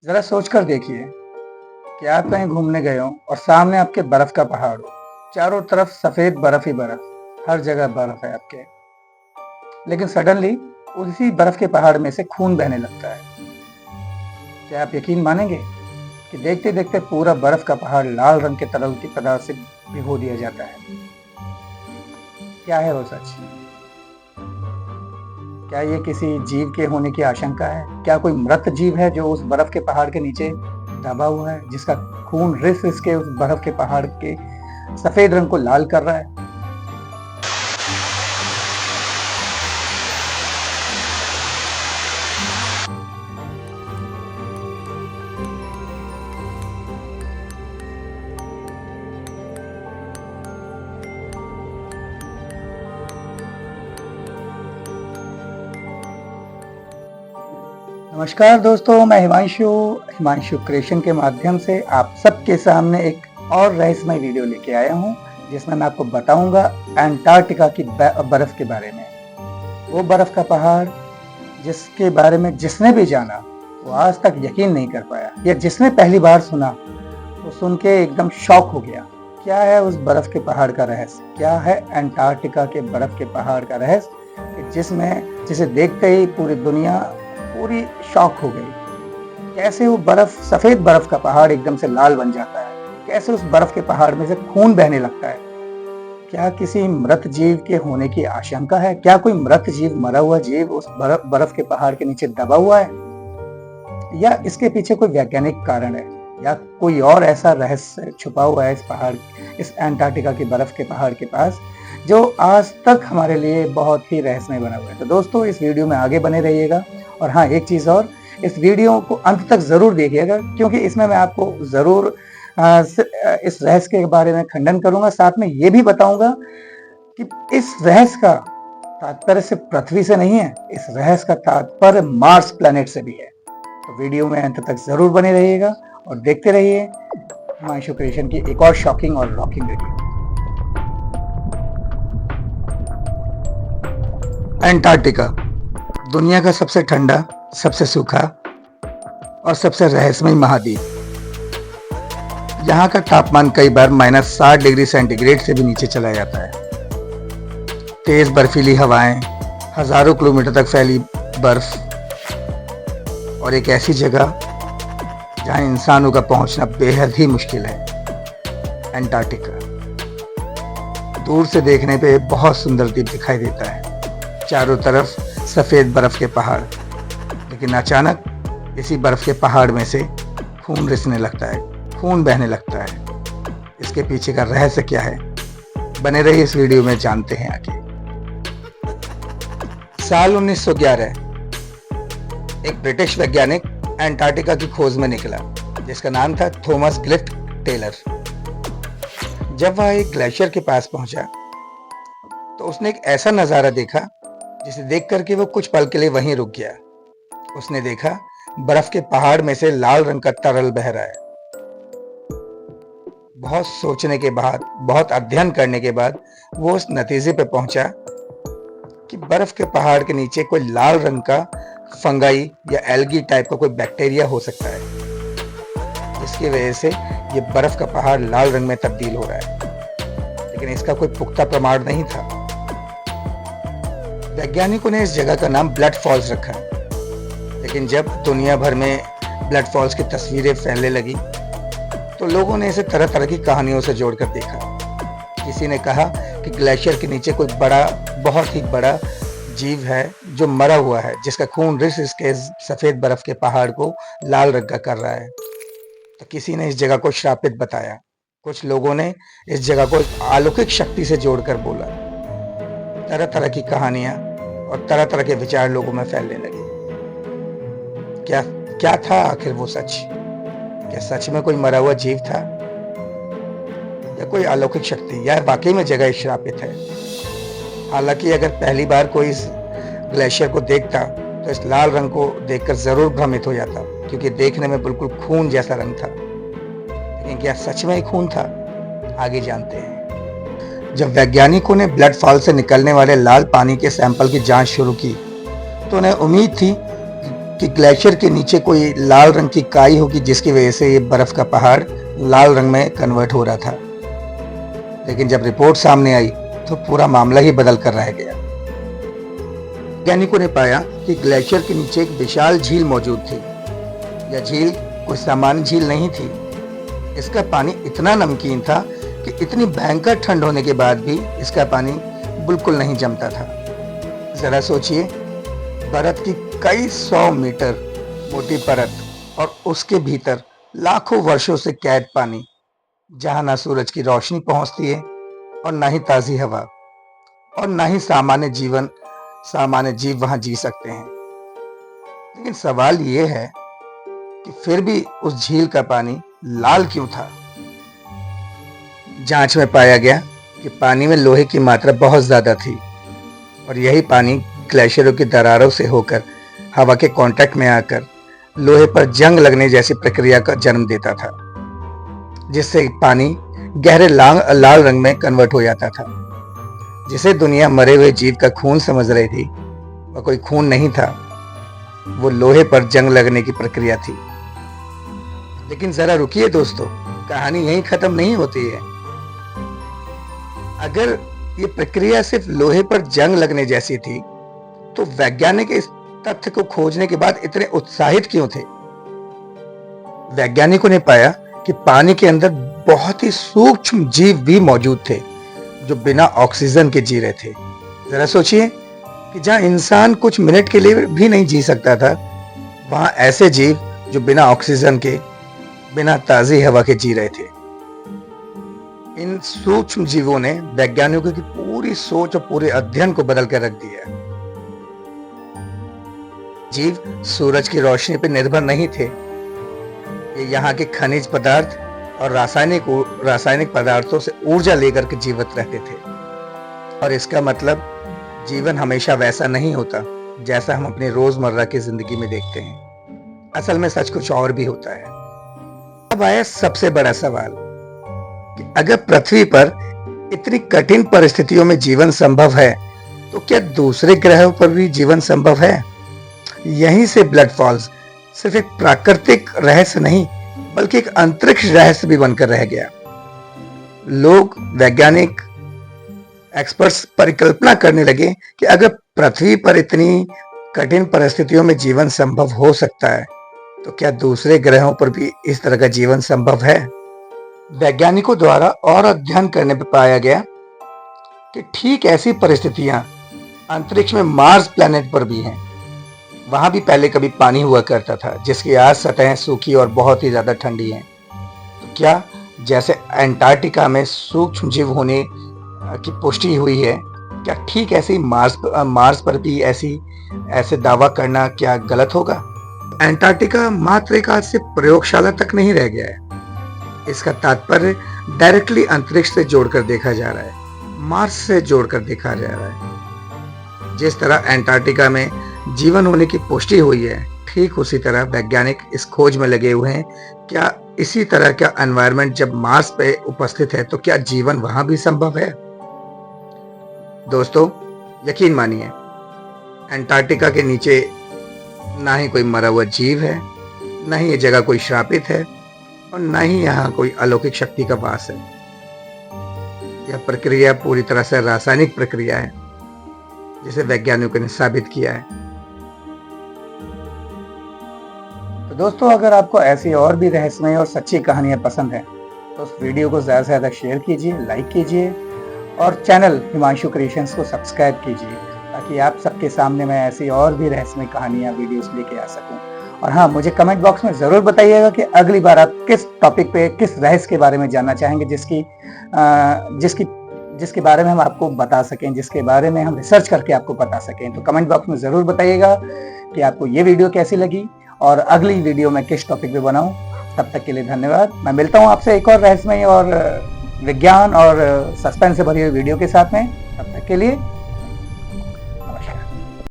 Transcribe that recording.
जरा सोच कर देखिए कि आप कहीं घूमने गए हो और सामने आपके बर्फ का पहाड़ हो। चारों तरफ सफेद बर्फ ही बर्फ, हर जगह बर्फ है आपके। लेकिन सडनली उसी बर्फ के पहाड़ में से खून बहने लगता है। क्या आप यकीन मानेंगे कि देखते देखते पूरा बर्फ का पहाड़ लाल रंग के तरल के पदार्थ से भिगो दिया जाता है। क्या है वो सच? क्या ये किसी जीव के होने की आशंका है? क्या कोई मृत जीव है जो उस बर्फ के पहाड़ के नीचे दबा हुआ है, जिसका खून रिस रिस के उस बर्फ के पहाड़ के सफेद रंग को लाल कर रहा है? नमस्कार दोस्तों, मैं हिमांशु क्रिएशन के माध्यम से आप सबके सामने एक और रहस्यमय वीडियो लेके आया हूँ, जिसमें मैं आपको बताऊंगा अंटार्कटिका की बर्फ के बारे में। वो बर्फ का पहाड़ जिसके बारे में जिसने भी जाना वो आज तक यकीन नहीं कर पाया, या जिसने पहली बार सुना वो सुन के एकदम शॉक हो गया। क्या है उस बर्फ के पहाड़ का रहस्य? क्या है अंटार्कटिका के बर्फ के पहाड़ का रहस्य जिसे देखते ही पूरी दुनिया पूरी शॉक हो गई? कैसे वो बर्फ, सफेद बर्फ का पहाड़ एकदम से लाल बन जाता है? कैसे उस बर्फ के पहाड़ में से खून बहने लगता है? क्या किसी मृत जीव के होने की आशंका है? क्या कोई मृत जीव, मरा हुआ जीव उस बर्फ के पहाड़ के नीचे दबा हुआ है? या इसके पीछे कोई वैज्ञानिक कारण है, या कोई और ऐसा रहस्य छुपा हुआ है इस अंटार्कटिका की बर्फ के पहाड़ के पास, जो आज तक हमारे लिए बहुत ही रहस्यमय बना हुआ है? तो दोस्तों, इस वीडियो में आगे बने रहिएगा। और हाँ, एक चीज और, इस वीडियो को अंत तक जरूर देखिएगा, क्योंकि इसमें मैं आपको जरूर इस रहस्य के बारे में खंडन करूंगा। साथ में ये भी बताऊंगा कि इस रहस्य का तात्पर्य सिर्फ पृथ्वी से नहीं है, इस रहस्य का तात्पर्य मार्स प्लेनेट से भी है। तो वीडियो में अंत तक जरूर बने रहिएगा और देखते रहिए हिमांशु क्रिएशन की एक और शॉकिंग और रॉकिंग वीडियो। अंटार्कटिका दुनिया का सबसे ठंडा, सबसे सूखा और सबसे रहस्यमय महाद्वीप। यहाँ का तापमान कई बार -60 डिग्री सेंटीग्रेड से भी नीचे चला जाता है। तेज बर्फीली हवाएं, हजारों किलोमीटर तक फैली बर्फ, और एक ऐसी जगह जहाँ इंसानों का पहुंचना बेहद ही मुश्किल है, अंटार्कटिका। दूर से देखने पे बहुत सुंदर द्वीप दिखाई देता है, चारों तरफ सफेद बर्फ के पहाड़। लेकिन अचानक इसी बर्फ के पहाड़ में से खून रिसने लगता है, खून बहने लगता है। इसके पीछे का रहस्य क्या है? बने रहिए इस वीडियो में, जानते हैं आगे। साल 1911 एक ब्रिटिश वैज्ञानिक अंटार्कटिका की खोज में निकला, जिसका नाम था थॉमस ग्रिफ्ट टेलर। जब वह एक ग्लेशियर के पास पहुंचा तो उसने एक ऐसा नजारा देखा जिसे देख करके वो कुछ पल के लिए वहीं रुक गया। उसने देखा बर्फ के पहाड़ में से लाल रंग का तरल बह रहा है। बहुत सोचने के बाद, बहुत अध्ययन करने के बाद वो उस नतीजे पे पहुंचा कि बर्फ के पहाड़ के नीचे कोई लाल रंग का फंगाई या एल्गी टाइप का कोई बैक्टीरिया हो सकता है, जिसकी वजह से ये बर्फ का पहाड़ लाल रंग में तब्दील हो रहा है। लेकिन इसका कोई पुख्ता प्रमाण नहीं था। वैज्ञानिकों ने इस जगह का नाम ब्लड फॉल्स रखा, लेकिन जब दुनिया भर में ब्लड फॉल्स की तस्वीरें फैलने लगी तो लोगों ने इसे तरह तरह की कहानियों से जोड़कर देखा। किसी ने कहा कि ग्लेशियर के नीचे कोई बड़ा, बहुत ही बड़ा जीव है जो मरा हुआ है, जिसका खून रिस रिस के सफेद बर्फ के पहाड़ को लाल रंग का कर रहा है। तो किसी ने इस जगह को श्रापित बताया। कुछ लोगों ने इस जगह को अलौकिक शक्ति से जोड़कर बोला। तरह तरह की कहानियां और तरह तरह के विचार लोगों में फैलने लगे। क्या था आखिर वो सच? क्या सच में कोई मरा हुआ जीव था, या कोई अलौकिक शक्ति, या वाकई में जगह श्रापित है? हालांकि अगर पहली बार कोई इस ग्लेशियर को देखता तो इस लाल रंग को देखकर जरूर भ्रमित हो जाता, क्योंकि देखने में बिल्कुल खून जैसा रंग था। लेकिन क्या सच में ही खून था? आगे जानते हैं। जब वैज्ञानिकों ने ब्लड फॉल से निकलने वाले लाल पानी के सैंपल की जांच शुरू की तो उन्हें उम्मीद थी कि ग्लेशियर के नीचे कोई लाल रंग की काई होगी जिसकी वजह से ये बर्फ का पहाड़ लाल रंग में कन्वर्ट हो रहा था। लेकिन जब रिपोर्ट सामने आई तो पूरा मामला ही बदल कर रह गया। वैज्ञानिकों ने पाया कि ग्लेशियर के नीचे एक विशाल झील मौजूद थी। यह झील कोई सामान्य झील नहीं थी। इसका पानी इतना नमकीन था कि इतनी भयंकर ठंड होने के बाद भी इसका पानी बिल्कुल नहीं जमता था। जरा सोचिए, बर्फ की कई 100 मीटर मोटी परत और उसके भीतर लाखों वर्षों से कैद पानी, जहां ना सूरज की रोशनी पहुंचती है और ना ही ताजी हवा और ना ही सामान्य जीव वहां जी सकते हैं। लेकिन सवाल यह है कि फिर भी उस झील का पानी लाल क्यों था? जांच में पाया गया कि पानी में लोहे की मात्रा बहुत ज्यादा थी और यही पानी ग्लेशियरों की दरारों से होकर हवा के कांटेक्ट में आकर लोहे पर जंग लगने जैसी प्रक्रिया का जन्म देता था, जिससे पानी गहरे लाल रंग में कन्वर्ट हो जाता था। जिसे दुनिया मरे हुए जीव का खून समझ रही थी, वह कोई खून नहीं था, वो लोहे पर जंग लगने की प्रक्रिया थी। लेकिन जरा रुकिए दोस्तों, कहानी यहीं खत्म नहीं होती है। अगर ये प्रक्रिया सिर्फ लोहे पर जंग लगने जैसी थी, तो वैज्ञानिक इस तथ्य को खोजने के बाद इतने उत्साहित क्यों थे? वैज्ञानिकों ने पाया कि पानी के अंदर बहुत ही सूक्ष्म जीव भी मौजूद थे जो बिना ऑक्सीजन के जी रहे थे। जरा सोचिए कि जहां इंसान कुछ मिनट के लिए भी नहीं जी सकता था, वहां ऐसे जीव जो बिना ऑक्सीजन के, बिना ताजी हवा के जी रहे थे। इन सूक्ष्म जीवों ने वैज्ञानिकों की पूरी सोच और पूरे अध्ययन को बदल कर रख दिया। जीव सूरज की रोशनी पर निर्भर नहीं थे। ये यहाँ के खनिज पदार्थ और रासायनिक पदार्थों से ऊर्जा लेकर के जीवित रहते थे। और इसका मतलब जीवन हमेशा वैसा नहीं होता जैसा हम अपनी रोजमर्रा की जिंदगी में देखते हैं। असल में सच कुछ और भी होता है। अब आया सबसे बड़ा सवाल कि अगर पृथ्वी पर इतनी कठिन परिस्थितियों में जीवन संभव है, तो क्या दूसरे ग्रहों पर भी जीवन संभव है? यहीं से ब्लड फॉल्स सिर्फ एक प्राकृतिक रहस्य नहीं, बल्कि एक अंतरिक्ष रहस्य भी बनकर रह गया। लोग, वैज्ञानिक, एक्सपर्ट्स परिकल्पना करने लगे कि अगर पृथ्वी पर इतनी कठिन परिस्थितियों में जीवन संभव हो सकता है, तो क्या दूसरे ग्रहों पर भी इस तरह का जीवन संभव है? वैज्ञानिकों द्वारा और अध्ययन करने पर पाया गया कि ठीक ऐसी परिस्थितियां अंतरिक्ष में मार्स प्लैनेट पर भी हैं। वहां भी पहले कभी पानी हुआ करता था, जिसकी आज सतहें सूखी और बहुत ही ज्यादा ठंडी हैं। तो क्या जैसे अंटार्कटिका में सूक्ष्म जीव होने की पुष्टि हुई है, क्या ठीक ऐसे ही मार्स पर भी ऐसे दावा करना क्या गलत होगा? अंटार्कटिका मात्र एक आज से प्रयोगशाला तक नहीं रह गया है। इसका तात्पर्य डायरेक्टली अंतरिक्ष से जोड़कर देखा जा रहा है, मार्स से जोड़कर देखा जा रहा है। जिस तरह अंटार्कटिका में जीवन होने की पुष्टि हुई है, ठीक उसी तरह वैज्ञानिक इस खोज में लगे हुए हैं, क्या इसी तरह का एनवायरनमेंट जब मार्स पे उपस्थित है, तो क्या जीवन वहां भी संभव है? दोस्तों, यकीन मानिए, अंटार्कटिका के नीचे ना ही कोई मरा हुआ जीव है, ना ही ये जगह कोई श्रापित है और ना ही यहाँ कोई अलौकिक शक्ति का वास है। यह प्रक्रिया पूरी तरह से रासायनिक प्रक्रिया है, जिसे वैज्ञानिकों ने साबित किया है। तो दोस्तों, अगर आपको ऐसी और भी रहस्यमय और सच्ची कहानियां पसंद हैं, तो उस वीडियो को ज़्यादा से ज़्यादा शेयर कीजिए, लाइक कीजिए और चैनल हिमांशु क्रिएशंस को सब्सक्राइब कीजिए, ताकि आप सबके सामने मैं ऐसी और भी रहस्यमय कहानियां वीडियोस लेके आ सकूं। और हाँ, मुझे कमेंट बॉक्स में ज़रूर बताइएगा कि अगली बार आप किस टॉपिक पे, किस रहस्य के बारे में जानना चाहेंगे, जिसके बारे में हम आपको बता सकें, जिसके बारे में हम रिसर्च करके आपको बता सकें। तो कमेंट बॉक्स में ज़रूर बताइएगा कि आपको ये वीडियो कैसी लगी और अगली वीडियो में किस टॉपिक पे बनाऊं। तब तक के लिए धन्यवाद। मैं मिलता हूं आपसे एक और रहस्यमय और विज्ञान और सस्पेंस से भरी हुई वीडियो के साथ में। तब तक के लिए